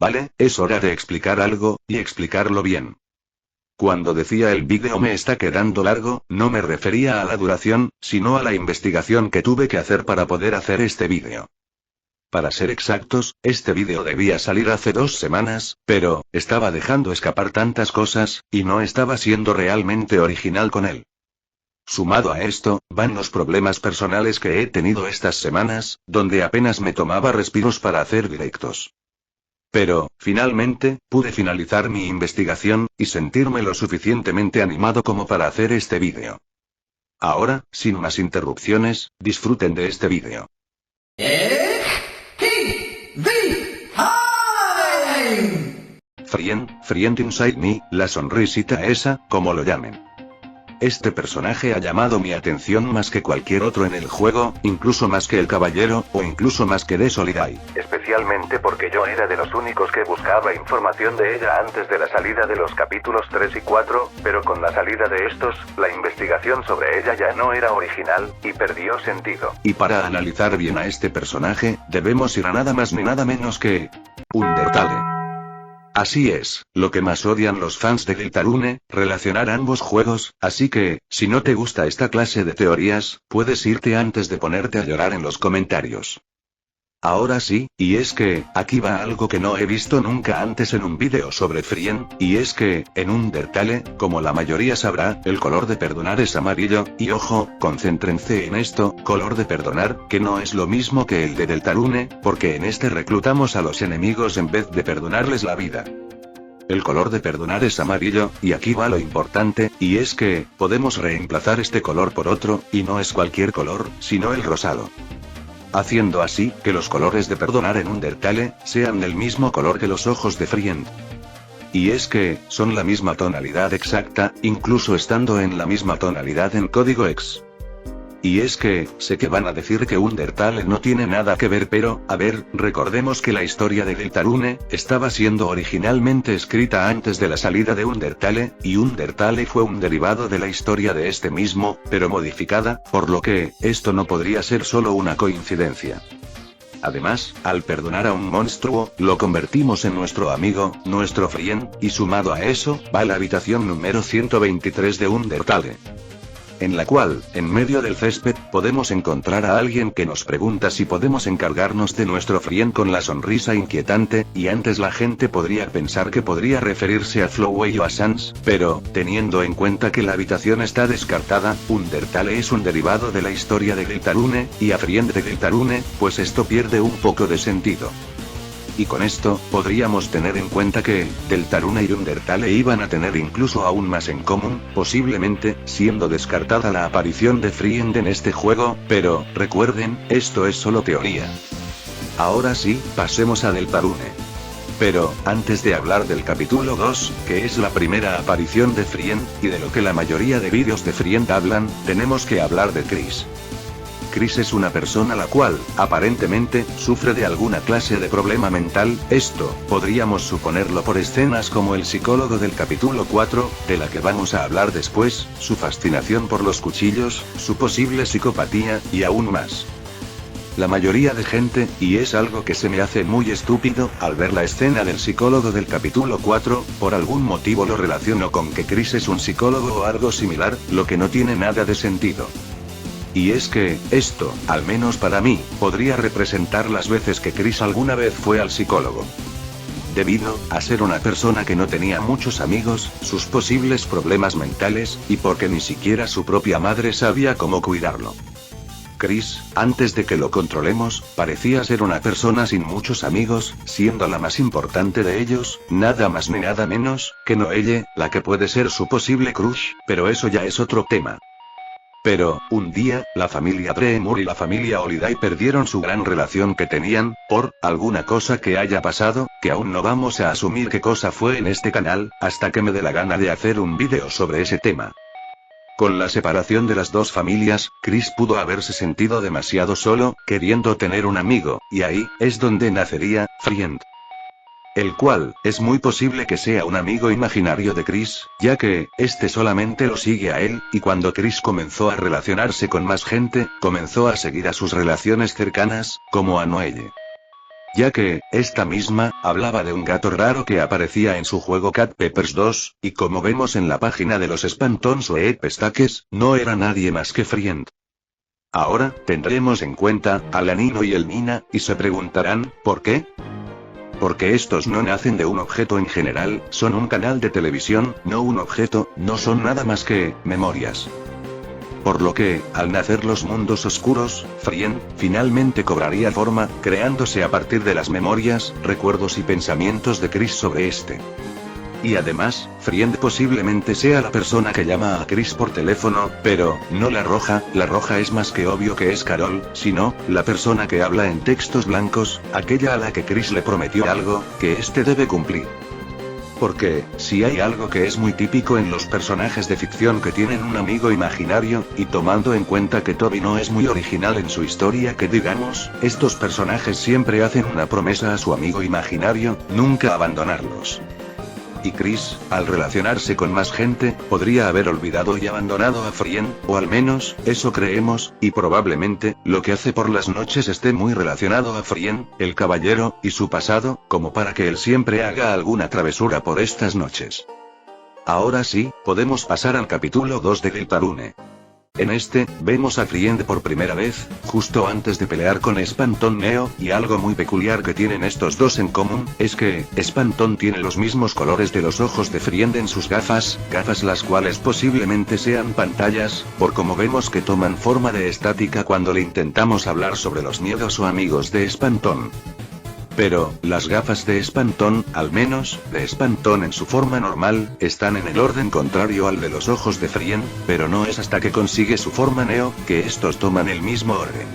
Vale, es hora de explicar algo, y explicarlo bien. Cuando decía el vídeo me está quedando largo, no me refería a la duración, sino a la investigación que tuve que hacer para poder hacer este vídeo. Para ser exactos, este vídeo debía salir hace 2 semanas, pero, estaba dejando escapar tantas cosas, y no estaba siendo realmente original con él. Sumado a esto, van los problemas personales que he tenido estas semanas, donde apenas me tomaba respiros para hacer directos. Pero, finalmente, pude finalizar mi investigación, y sentirme lo suficientemente animado como para hacer este vídeo. Ahora, sin más interrupciones, disfruten de este vídeo. Friend Inside Me, la sonrisita esa, como lo llamen. Este personaje ha llamado mi atención más que cualquier otro en el juego, incluso más que el caballero, o incluso más que de Holiday. Especialmente porque yo era de los únicos que buscaba información de ella antes de la salida de los capítulos 3 y 4, pero con la salida de estos, la investigación sobre ella ya no era original, y perdió sentido. Y para analizar bien a este personaje, debemos ir a nada más ni nada menos que Undertale. Así es, lo que más odian los fans de Deltarune, relacionar ambos juegos, así que, si no te gusta esta clase de teorías, puedes irte antes de ponerte a llorar en los comentarios. Ahora sí, y es que, aquí va algo que no he visto nunca antes en un vídeo sobre Friend, y es que, en Undertale, como la mayoría sabrá, el color de perdonar es amarillo, y ojo, concéntrense en esto, color de perdonar, que no es lo mismo que el de Deltarune, porque en este reclutamos a los enemigos en vez de perdonarles la vida. El color de perdonar es amarillo, y aquí va lo importante, y es que, podemos reemplazar este color por otro, y no es cualquier color, sino el rosado. Haciendo así, que los colores de perdonar en Undertale, sean del mismo color que los ojos de Friend. Y es que, son la misma tonalidad exacta, incluso estando en la misma tonalidad en código X. Y es que, sé que van a decir que Undertale no tiene nada que ver, pero, a ver, recordemos que la historia de Deltarune, estaba siendo originalmente escrita antes de la salida de Undertale, y Undertale fue un derivado de la historia de este mismo, pero modificada, por lo que, esto no podría ser solo una coincidencia. Además, al perdonar a un monstruo, lo convertimos en nuestro amigo, nuestro friend, y sumado a eso, va la habitación número 123 de Undertale. En la cual, en medio del césped, podemos encontrar a alguien que nos pregunta si podemos encargarnos de nuestro friend con la sonrisa inquietante, y antes la gente podría pensar que podría referirse a Flowey o a Sans, pero, teniendo en cuenta que la habitación está descartada, Undertale es un derivado de la historia de Deltarune, y a friend de Deltarune, pues esto pierde un poco de sentido. Y con esto, podríamos tener en cuenta que, Deltarune y Undertale iban a tener incluso aún más en común, posiblemente, siendo descartada la aparición de Friend en este juego, pero, recuerden, esto es solo teoría. Ahora sí, pasemos a Deltarune. Pero, antes de hablar del capítulo 2, que es la primera aparición de Friend, y de lo que la mayoría de vídeos de Friend hablan, tenemos que hablar de Chris. Chris es una persona la cual, aparentemente, sufre de alguna clase de problema mental, esto, podríamos suponerlo por escenas como el psicólogo del capítulo 4, de la que vamos a hablar después, su fascinación por los cuchillos, su posible psicopatía, y aún más. La mayoría de gente, y es algo que se me hace muy estúpido, al ver la escena del psicólogo del capítulo 4, por algún motivo lo relaciono con que Chris es un psicólogo o algo similar, lo que no tiene nada de sentido. Y es que, esto, al menos para mí, podría representar las veces que Chris alguna vez fue al psicólogo. Debido a ser una persona que no tenía muchos amigos, sus posibles problemas mentales, y porque ni siquiera su propia madre sabía cómo cuidarlo. Chris, antes de que lo controlemos, parecía ser una persona sin muchos amigos, siendo la más importante de ellos, nada más ni nada menos, que Noelle, la que puede ser su posible crush, pero eso ya es otro tema. Pero, un día, la familia Tremor y la familia Holiday perdieron su gran relación que tenían, por alguna cosa que haya pasado, que aún no vamos a asumir qué cosa fue en este canal, hasta que me dé la gana de hacer un vídeo sobre ese tema. Con la separación de las dos familias, Chris pudo haberse sentido demasiado solo, queriendo tener un amigo, y ahí, es donde nacería, Friend. El cual, es muy posible que sea un amigo imaginario de Chris, ya que, este solamente lo sigue a él, y cuando Chris comenzó a relacionarse con más gente, comenzó a seguir a sus relaciones cercanas, como a Noelle. ya que, esta misma, hablaba de un gato raro que aparecía en su juego Cat Peppers 2, y como vemos en la página de los Spantons Web Stacks, no era nadie más que Friend. Ahora, tendremos en cuenta, a la Nino y el Nina, y se preguntarán, ¿por qué? Porque estos no nacen de un objeto en general, son un canal de televisión, no un objeto, no son nada más que, memorias. Por lo que, al nacer los mundos oscuros, Friend, finalmente cobraría forma, creándose a partir de las memorias, recuerdos y pensamientos de Chris sobre este. Y además, Friend posiblemente sea la persona que llama a Chris por teléfono, pero, no la roja es más que obvio que es Carol, sino, la persona que habla en textos blancos, aquella a la que Chris le prometió algo, que este debe cumplir. Porque, si hay algo que es muy típico en los personajes de ficción que tienen un amigo imaginario, y tomando en cuenta que Toby no es muy original en su historia que digamos, estos personajes siempre hacen una promesa a su amigo imaginario, nunca abandonarlos. Y Chris, al relacionarse con más gente, podría haber olvidado y abandonado a Friend, o al menos, eso creemos, y probablemente, lo que hace por las noches esté muy relacionado a Friend, el caballero, y su pasado, como para que él siempre haga alguna travesura por estas noches. Ahora sí, podemos pasar al capítulo 2 de Deltarune. En este, vemos a Friend por primera vez, justo antes de pelear con Spanton Neo, y algo muy peculiar que tienen estos dos en común, es que, Spanton tiene los mismos colores de los ojos de Friend en sus gafas las cuales posiblemente sean pantallas, por como vemos que toman forma de estática cuando le intentamos hablar sobre los miedos o amigos de Spanton. Pero, las gafas de Spanton, al menos, de Spanton en su forma normal, están en el orden contrario al de los ojos de Friend, pero no es hasta que consigue su forma Neo, que estos toman el mismo orden.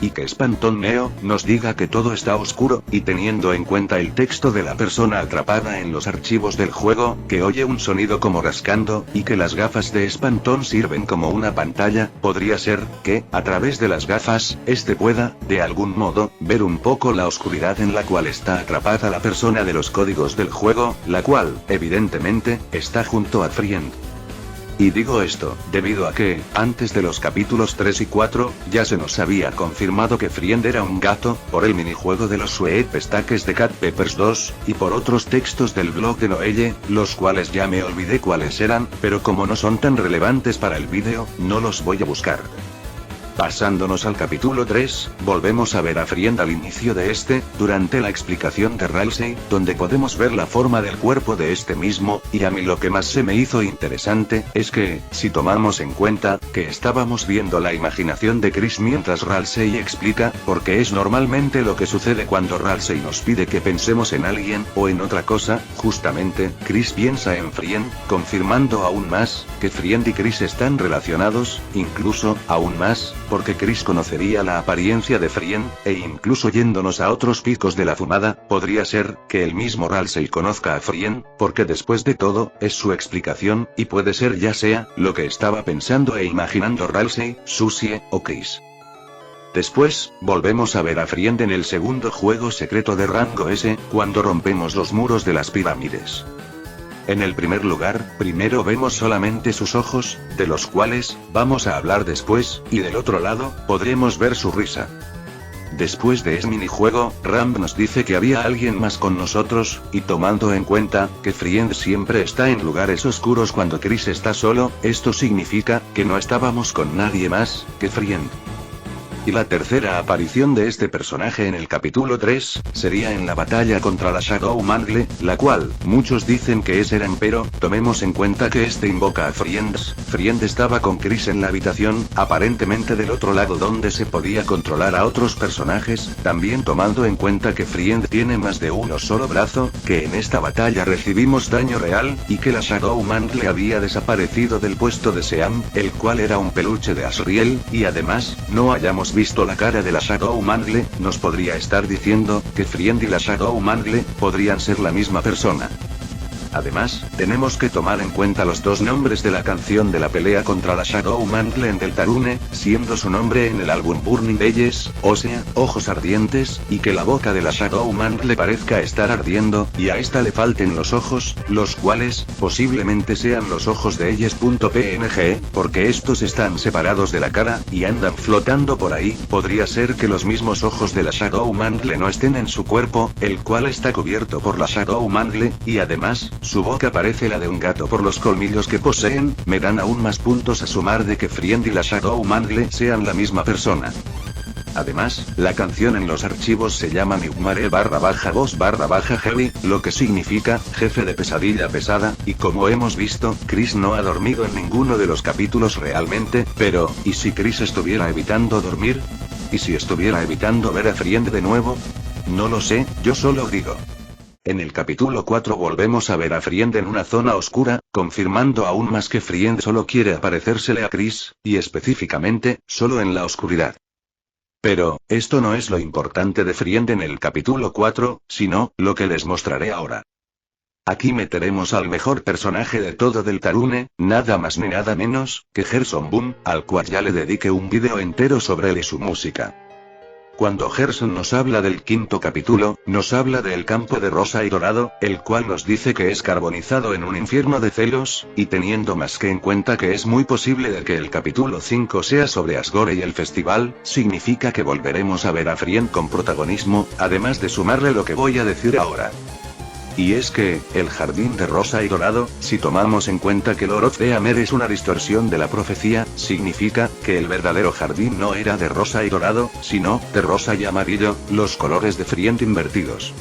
Y que Spanton Neo nos diga que todo está oscuro, y teniendo en cuenta el texto de la persona atrapada en los archivos del juego, que oye un sonido como rascando, y que las gafas de Spanton sirven como una pantalla, podría ser, que, a través de las gafas, este pueda, de algún modo, ver un poco la oscuridad en la cual está atrapada la persona de los códigos del juego, la cual, evidentemente, está junto a Friend. Y digo esto, debido a que, antes de los capítulos 3 y 4, ya se nos había confirmado que Friend era un gato, por el minijuego de los Sweet Stacks de Cat Peppers 2, y por otros textos del blog de Noelle, los cuales ya me olvidé cuáles eran, pero como no son tan relevantes para el vídeo, no los voy a buscar. Pasándonos al capítulo 3, volvemos a ver a Friend al inicio de este, durante la explicación de Ralsei, donde podemos ver la forma del cuerpo de este mismo, y a mí lo que más se me hizo interesante, es que, si tomamos en cuenta, que estábamos viendo la imaginación de Chris mientras Ralsei explica, porque es normalmente lo que sucede cuando Ralsei nos pide que pensemos en alguien, o en otra cosa, justamente, Chris piensa en Friend, confirmando aún más, que Friend y Chris están relacionados, incluso, aún más, porque Chris conocería la apariencia de Friend, e incluso yéndonos a otros picos de la fumada, podría ser, que el mismo Ralsei conozca a Friend, porque después de todo, es su explicación, y puede ser ya sea, lo que estaba pensando e imaginando Ralsei, Susie, o Chris. Después, volvemos a ver a Friend en el segundo juego secreto de rango S, cuando rompemos los muros de las pirámides. En el primer lugar, primero vemos solamente sus ojos, de los cuales, vamos a hablar después, y del otro lado, podremos ver su risa. Después de ese minijuego, Ramp nos dice que había alguien más con nosotros, y tomando en cuenta, que Friend siempre está en lugares oscuros cuando Chris está solo, esto significa, que no estábamos con nadie más, que Friend. Y la tercera aparición de este personaje en el capítulo 3, sería en la batalla contra la Shadow Mangle, la cual, muchos dicen que es Eren, pero, tomemos en cuenta que este invoca a Friends. Friend estaba con Chris en la habitación, aparentemente del otro lado donde se podía controlar a otros personajes, también tomando en cuenta que Friend tiene más de uno solo brazo, que en esta batalla recibimos daño real, y que la Shadow Mangle había desaparecido del puesto de Seam, el cual era un peluche de Asriel, y además, no hayamos visto la cara de la Shadow Mangle, nos podría estar diciendo, que Friend y la Shadow Mangle, podrían ser la misma persona. Además, tenemos que tomar en cuenta los dos nombres de la canción de la pelea contra la Shadow Mantle en Deltarune, siendo su nombre en el álbum Burning Eyes, o sea, ojos ardientes, y que la boca de la Shadow Mantle parezca estar ardiendo, y a esta le falten los ojos, los cuales, posiblemente sean los ojos de ellas.png, porque estos están separados de la cara, y andan flotando por ahí. Podría ser que los mismos ojos de la Shadow Mantle no estén en su cuerpo, el cual está cubierto por la Shadow Mantle, y además, su boca parece la de un gato por los colmillos que poseen. Me dan aún más puntos a sumar de que Friend y la Shadow Mantle sean la misma persona. Además, la canción en los archivos se llama Migmare_Boss_Heavy, lo que significa, jefe de pesadilla pesada, y como hemos visto, Chris no ha dormido en ninguno de los capítulos realmente, pero, ¿y si Chris estuviera evitando dormir? ¿Y si estuviera evitando ver a Friend de nuevo? No lo sé, yo solo digo. En el capítulo 4 volvemos a ver a Friend en una zona oscura, confirmando aún más que Friend solo quiere aparecérsele a Chris, y específicamente, solo en la oscuridad. Pero, esto no es lo importante de Friend en el capítulo 4, sino, lo que les mostraré ahora. Aquí meteremos al mejor personaje de todo Deltarune, nada más ni nada menos, que Gerson Boom, al cual ya le dediqué un vídeo entero sobre él y su música. Cuando Gerson nos habla del quinto capítulo, nos habla del campo de rosa y dorado, el cual nos dice que es carbonizado en un infierno de celos, y teniendo más que en cuenta que es muy posible de que el capítulo 5 sea sobre Asgore y el festival, significa que volveremos a ver a Friend con protagonismo, además de sumarle lo que voy a decir ahora. Y es que, el jardín de rosa y dorado, si tomamos en cuenta que Lord of the Amer es una distorsión de la profecía, significa, que el verdadero jardín no era de rosa y dorado, sino, de rosa y amarillo, los colores de Friend invertidos.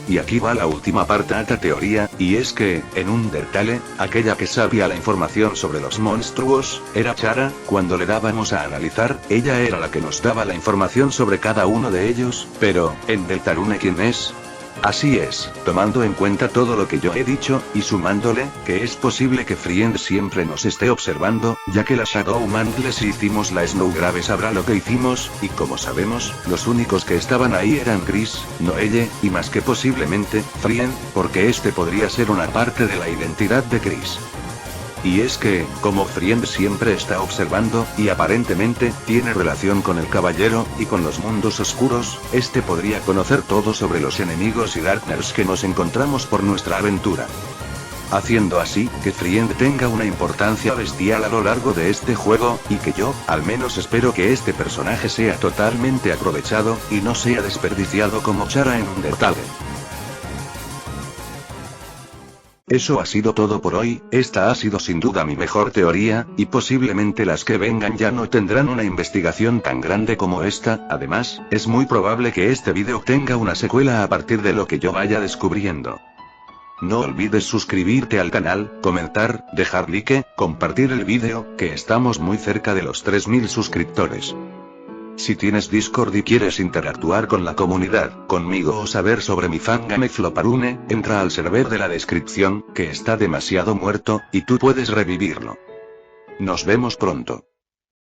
Y aquí va la última parte de la teoría, y es que, en Undertale, aquella que sabía la información sobre los monstruos, era Chara. Cuando le dábamos a analizar, ella era la que nos daba la información sobre cada uno de ellos, pero, en Deltarune ¿quién es? Así es, tomando en cuenta todo lo que yo he dicho, y sumándole, que es posible que Friend siempre nos esté observando, ya que la Shadow Mantle si hicimos la Snowgrave sabrá lo que hicimos, y como sabemos, los únicos que estaban ahí eran Chris, no ella, y más que posiblemente, Friend, porque este podría ser una parte de la identidad de Chris. Y es que, como Friend siempre está observando, y aparentemente, tiene relación con el caballero, y con los mundos oscuros, este podría conocer todo sobre los enemigos y Darkners que nos encontramos por nuestra aventura. Haciendo así, que Friend tenga una importancia bestial a lo largo de este juego, y que yo, al menos espero que este personaje sea totalmente aprovechado, y no sea desperdiciado como Chara en Undertale. Eso ha sido todo por hoy. Esta ha sido sin duda mi mejor teoría, y posiblemente las que vengan ya no tendrán una investigación tan grande como esta. Además, es muy probable que este vídeo tenga una secuela a partir de lo que yo vaya descubriendo. No olvides suscribirte al canal, comentar, dejar like, compartir el vídeo, que estamos muy cerca de los 3000 suscriptores. Si tienes Discord y quieres interactuar con la comunidad, conmigo o saber sobre mi fangame Floparune, entra al server de la descripción, que está demasiado muerto, y tú puedes revivirlo. Nos vemos pronto.